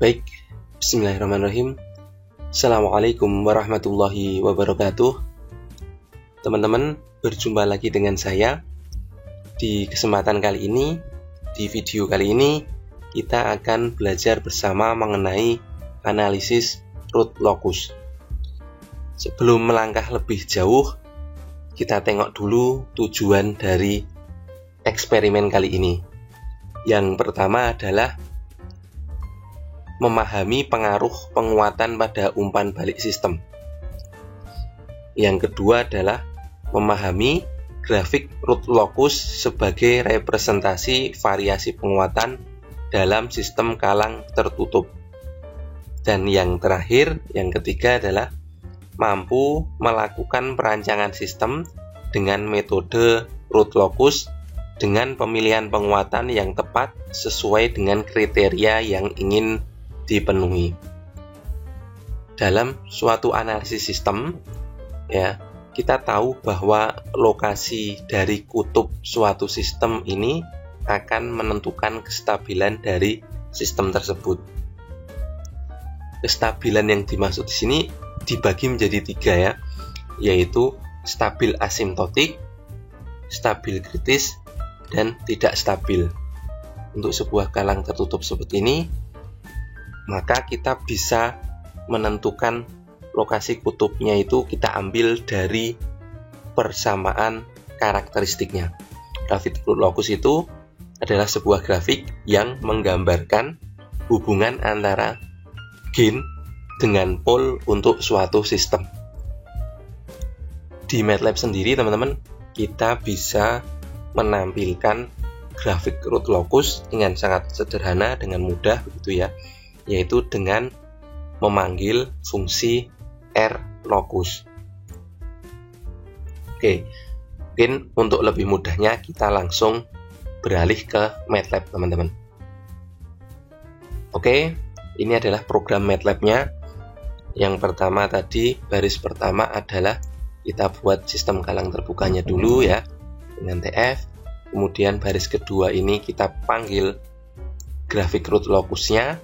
Baik, bismillahirrahmanirrahim. Assalamualaikum warahmatullahi wabarakatuh. Teman-teman, berjumpa lagi dengan saya. Di kesempatan kali ini, di video kali ini, kita akan belajar bersama mengenai analisis root locus. Sebelum melangkah lebih jauh, kita tengok dulu tujuan dari eksperimen kali ini. Yang pertama adalah memahami pengaruh penguatan pada umpan balik sistem. Yang kedua adalah memahami grafik root locus sebagai representasi variasi penguatan dalam sistem kalang tertutup. Dan yang terakhir, yang ketiga adalah mampu melakukan perancangan sistem dengan metode root locus dengan pemilihan penguatan yang tepat sesuai dengan kriteria yang ingin dipenuhi. Dalam suatu analisis sistem, kita tahu bahwa lokasi dari kutub suatu sistem ini akan menentukan kestabilan dari sistem tersebut. Kestabilan yang dimaksud di sini dibagi menjadi 3 yaitu stabil asimptotik, stabil kritis, dan tidak stabil. Untuk sebuah kalang tertutup seperti ini, maka kita bisa menentukan lokasi kutubnya itu kita ambil dari persamaan karakteristiknya. Grafik root locus itu adalah sebuah grafik yang menggambarkan hubungan antara gain dengan pole untuk suatu sistem. Di MATLAB sendiri, teman-teman, kita bisa menampilkan grafik root locus dengan sangat sederhana, dengan mudah begitu ya, yaitu dengan memanggil fungsi rlocus. Oke, mungkin untuk lebih mudahnya kita langsung beralih ke MATLAB, teman-teman. Oke, ini adalah program MATLAB-nya. Yang pertama tadi, baris pertama adalah kita buat sistem kalang terbukanya dulu ya, dengan TF. Kemudian baris kedua ini kita panggil grafik root locusnya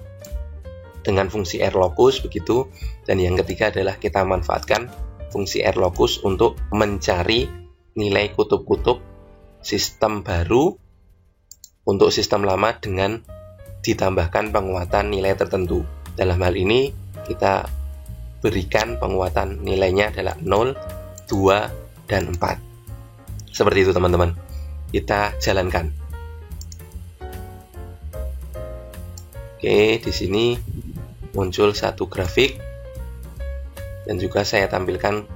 dengan fungsi rlocus begitu. Dan yang ketiga adalah kita manfaatkan fungsi rlocus untuk mencari nilai kutub-kutub sistem baru untuk sistem lama dengan ditambahkan penguatan nilai tertentu. Dalam hal ini kita berikan penguatan nilainya adalah 0, 2, dan 4. Seperti itu, teman-teman. Kita jalankan. Oke, di sini muncul satu grafik dan juga saya tampilkan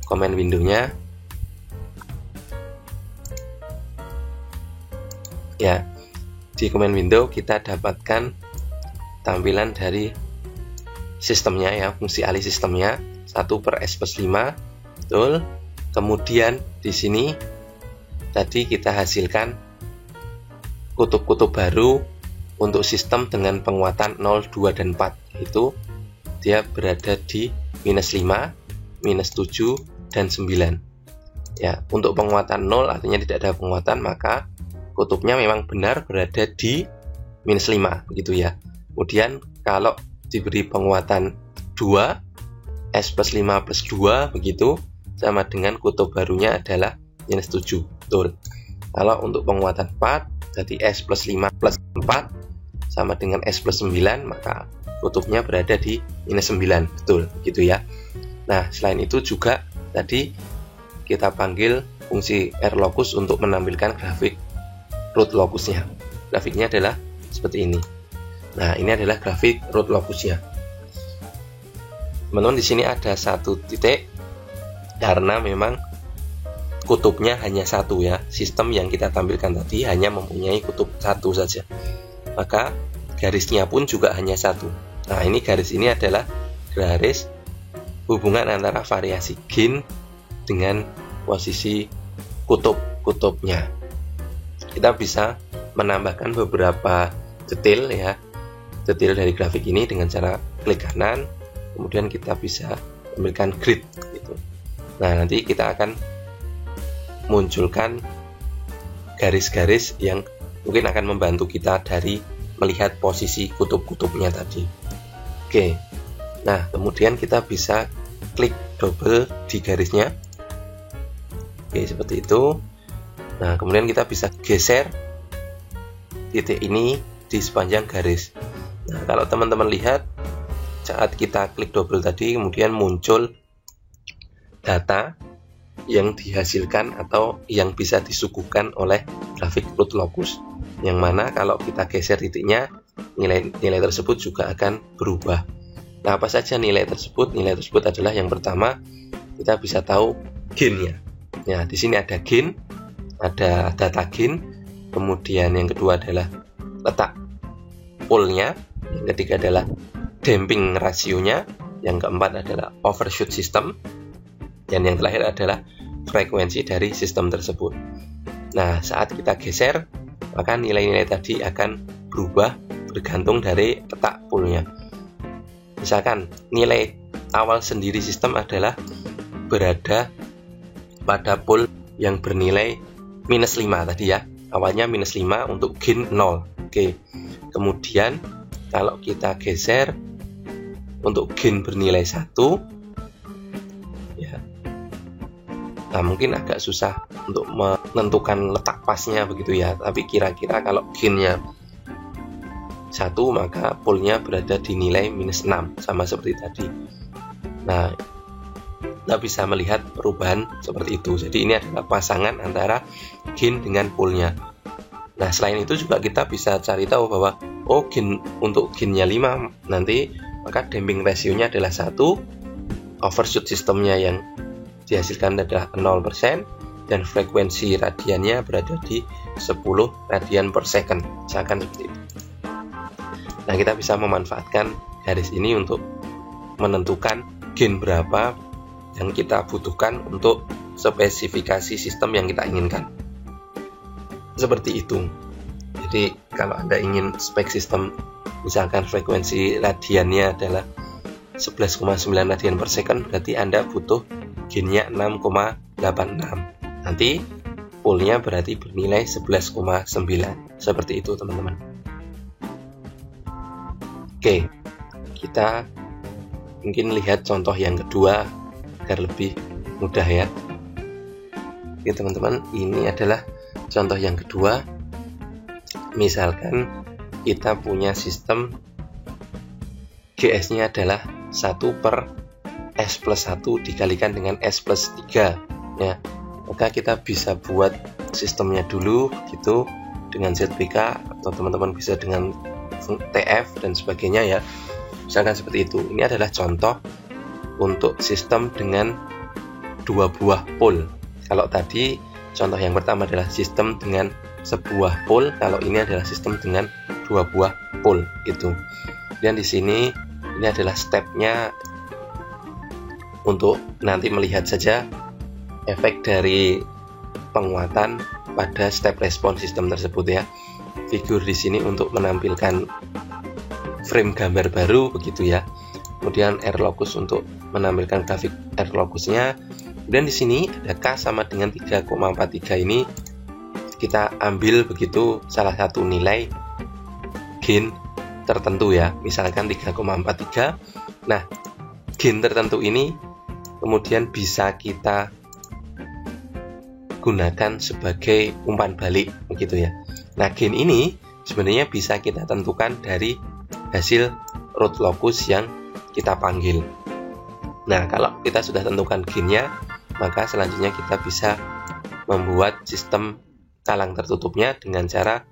command window-nya. Ya, di command window kita dapatkan tampilan dari sistemnya ya, fungsi alih sistemnya 1/s+5, betul. Kemudian di sini tadi kita hasilkan kutub-kutub baru untuk sistem dengan penguatan 0, 2, dan 4. Itu dia berada di -5, -7, dan 9. Ya, untuk penguatan 0 artinya tidak ada penguatan, maka kutubnya memang benar berada di -5 begitu ya. Kemudian kalau diberi penguatan 2, s+5+2 begitu, sama dengan kutub barunya adalah -7, betul. Kalau untuk penguatan 4, jadi s+5+4 sama dengan s+9, maka kutubnya berada di -9, betul, gitu ya. Nah, selain itu juga tadi kita panggil fungsi rlocus untuk menampilkan grafik root locusnya. Grafiknya adalah seperti ini. Nah, ini adalah grafik root locusnya. Teman-teman, di sini ada satu titik karena memang kutubnya hanya satu ya. Sistem yang kita tampilkan tadi hanya mempunyai kutub satu saja. Maka garisnya pun juga hanya satu. Nah, ini garis ini adalah garis hubungan antara variasi gain dengan posisi kutub-kutubnya. Kita bisa menambahkan beberapa detail ya, detail dari grafik ini dengan cara klik kanan, kemudian kita bisa ambilkan grid gitu. Nah, nanti kita akan munculkan garis-garis yang mungkin akan membantu kita dari melihat posisi kutub-kutubnya tadi. Oke. Nah, kemudian kita bisa klik double di garisnya. Oke, seperti itu. Nah, kemudian kita bisa geser titik ini di sepanjang garis. Nah, kalau teman-teman lihat saat kita klik double tadi, kemudian muncul data yang dihasilkan atau yang bisa disuguhkan oleh grafik root locus, yang mana kalau kita geser titiknya, nilai tersebut juga akan berubah. Nah, apa saja nilai tersebut? Nilai tersebut adalah yang pertama, kita bisa tahu gain-nya. Ya, di sini ada gain, ada data gain. Kemudian yang kedua adalah letak pole-nya. Yang ketiga adalah damping rasionya. Yang keempat adalah overshoot system. Dan yang terakhir adalah frekuensi dari sistem tersebut. Nah, saat kita geser, maka nilai-nilai tadi akan berubah bergantung dari letak pole-nya. Misalkan nilai awal sendiri sistem adalah berada pada pole yang bernilai minus 5 tadi ya. Awalnya minus 5 untuk gain 0. Oke. Kemudian kalau kita geser untuk gain bernilai 1 ya. Nah, mungkin agak susah untuk menentukan letak pasnya begitu ya. Tapi kira-kira kalau gainnya 1, maka pole-nya berada di nilai minus 6, sama seperti tadi. Nah, kita bisa melihat perubahan seperti itu. Jadi ini adalah pasangan antara gain dengan pole-nya. Nah, selain itu juga kita bisa cari tahu bahwa gain untuk gain-nya 5 nanti, maka damping rasionya adalah 1, overshoot sistemnya yang dihasilkan adalah 0%, dan frekuensi radiannya berada di 10 radian per second. Misalkan seperti itu. Nah, kita bisa memanfaatkan garis ini untuk menentukan gain berapa yang kita butuhkan untuk spesifikasi sistem yang kita inginkan. Seperti itu. Jadi, kalau Anda ingin spek sistem, misalkan frekuensi radiannya adalah 11,9 radian per second, berarti Anda butuh gainnya 6,86. Nanti pole-nya berarti bernilai 11,9. Seperti itu, teman-teman. Oke, kita mungkin lihat contoh yang kedua agar lebih mudah ya. Oke, teman-teman, ini adalah contoh yang kedua. Misalkan kita punya sistem GS-nya adalah 1 per S plus 1 dikalikan dengan S plus 3 ya. Maka kita bisa buat sistemnya dulu gitu dengan ZPK, atau teman-teman bisa dengan TF dan sebagainya ya. Misalkan seperti itu. Ini adalah contoh untuk sistem dengan 2 buah pole. Kalau tadi contoh yang pertama adalah sistem dengan sebuah pole, kalau ini adalah sistem dengan 2 buah pole gitu. Dan di sini ini adalah stepnya untuk nanti melihat saja efek dari penguatan pada step respons sistem tersebut ya. Figur di sini untuk menampilkan frame gambar baru begitu ya. Kemudian R locus untuk menampilkan grafik R locusnya. Kemudian di sini ada K sama dengan 3,43 ini kita ambil begitu salah satu nilai gain tertentu ya. Misalkan 3,43. Nah, gain tertentu ini kemudian bisa kita gunakan sebagai umpan balik begitu ya. Nah, gain ini sebenarnya bisa kita tentukan dari hasil root locus yang kita panggil. Nah, kalau kita sudah tentukan gain-nya, maka selanjutnya kita bisa membuat sistem kalang tertutupnya dengan cara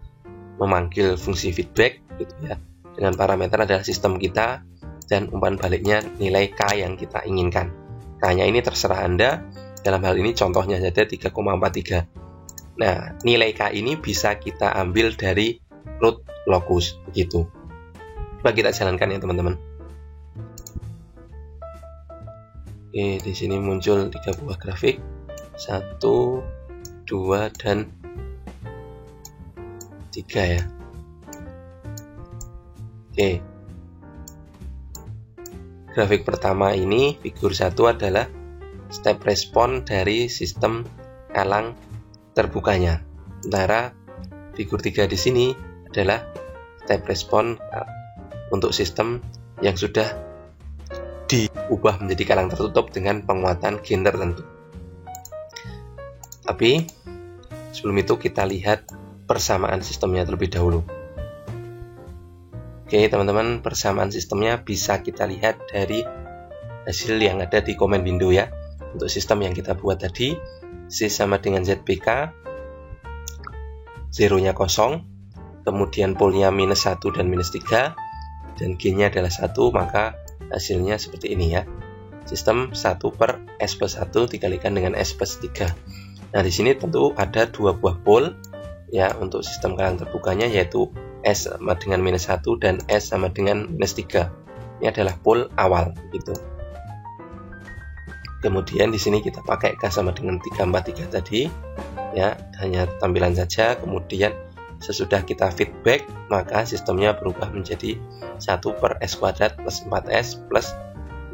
memanggil fungsi feedback gitu ya. Dengan parameter adalah sistem kita dan umpan baliknya nilai K yang kita inginkan. K-nya ini terserah Anda. Dalam hal ini contohnya saja 3,43. Nah, nilai K ini bisa kita ambil dari root locus begitu. Coba kita jalankan ya, teman-teman. Oke, di sini muncul 3 buah grafik. 1, 2, dan 3 ya. Oke. Grafik pertama ini, figur 1 adalah step respon dari sistem kalang terbukanya. Sementara figur 3 di sini adalah step respon untuk sistem yang sudah diubah menjadi kalang tertutup dengan penguatan gain tertentu. Tapi sebelum itu kita lihat persamaan sistemnya terlebih dahulu. Oke teman-teman, persamaan sistemnya bisa kita lihat dari hasil yang ada di komen window ya. Untuk sistem yang kita buat tadi, C sama dengan ZBK, 0-nya kosong, kemudian polnya -1 dan -3, dan gainnya adalah 1, maka hasilnya seperti ini ya. Sistem 1/S+1 dikalikan dengan S+3. Nah di sini tentu ada dua buah pol ya untuk sistem kalang terbukanya, yaitu S sama dengan -1 dan S sama dengan -3. Ini adalah pol awal gitu. Kemudian di sini kita pakai K sama dengan 343 tadi ya, hanya tampilan saja. Kemudian sesudah kita feedback, maka sistemnya berubah menjadi 1/S² plus 4S plus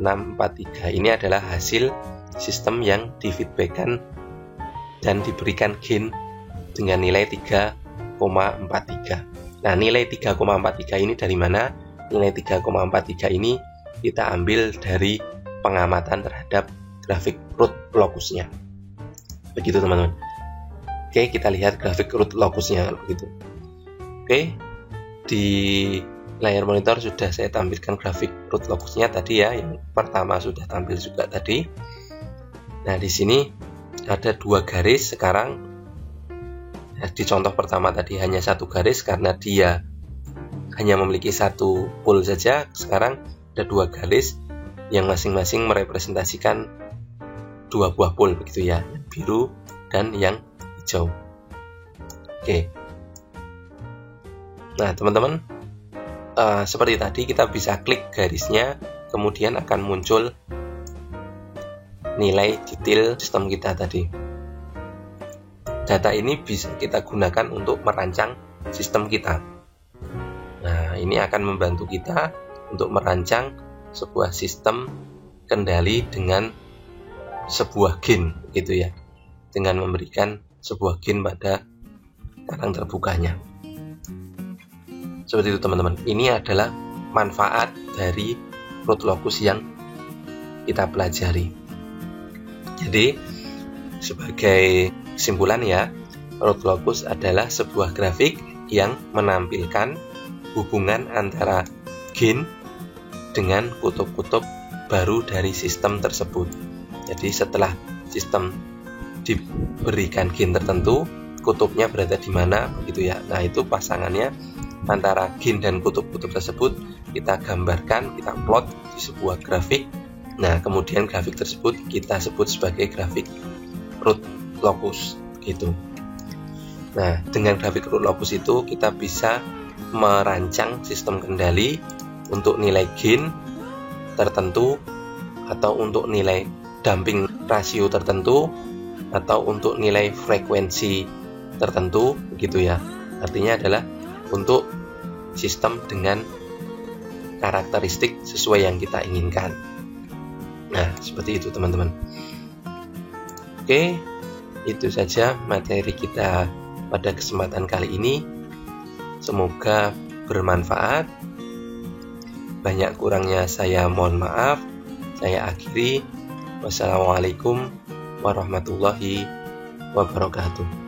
643. Ini adalah hasil sistem yang di-feedbackkan dan diberikan gain dengan nilai 3,43. Nah, nilai 3,43 ini dari mana? Nilai 3,43 ini kita ambil dari pengamatan terhadap grafik root locusnya. Begitu teman-teman. Oke, kita lihat grafik root locusnya begitu. Oke, di layar monitor sudah saya tampilkan grafik root locusnya tadi ya. Yang pertama sudah tampil juga tadi. Nah, di sini ada dua garis sekarang. Di contoh pertama tadi hanya satu garis karena dia hanya memiliki satu pol saja. Sekarang ada dua garis yang masing-masing merepresentasikan dua buah pol begitu ya, yang biru dan yang hijau. Oke. Nah teman-teman, seperti tadi kita bisa klik garisnya, kemudian akan muncul nilai detail sistem kita tadi. Data ini bisa kita gunakan untuk merancang sistem kita. Nah, ini akan membantu kita untuk merancang sebuah sistem kendali dengan sebuah gain gitu ya. Dengan memberikan sebuah gain pada kalang terbukanya. Seperti itu teman-teman. Ini adalah manfaat dari root locus yang kita pelajari. Jadi sebagai kesimpulan ya, root locus adalah sebuah grafik yang menampilkan hubungan antara gain dengan kutub-kutub baru dari sistem tersebut. Jadi setelah sistem diberikan gain tertentu, kutubnya berada di mana begitu ya. Nah, itu pasangannya antara gain dan kutub-kutub tersebut kita gambarkan, kita plot di sebuah grafik. Nah, kemudian grafik tersebut kita sebut sebagai grafik root locus gitu. Nah, dengan grafik root locus itu kita bisa merancang sistem kendali untuk nilai gain tertentu, atau untuk nilai damping rasio tertentu, atau untuk nilai frekuensi tertentu begitu ya. Artinya adalah untuk sistem dengan karakteristik sesuai yang kita inginkan. Nah, seperti itu teman-teman. Oke, itu saja materi kita pada kesempatan kali ini. Semoga bermanfaat. Banyak kurangnya saya mohon maaf. Saya akhiri. Wassalamualaikum warahmatullahi wabarakatuh.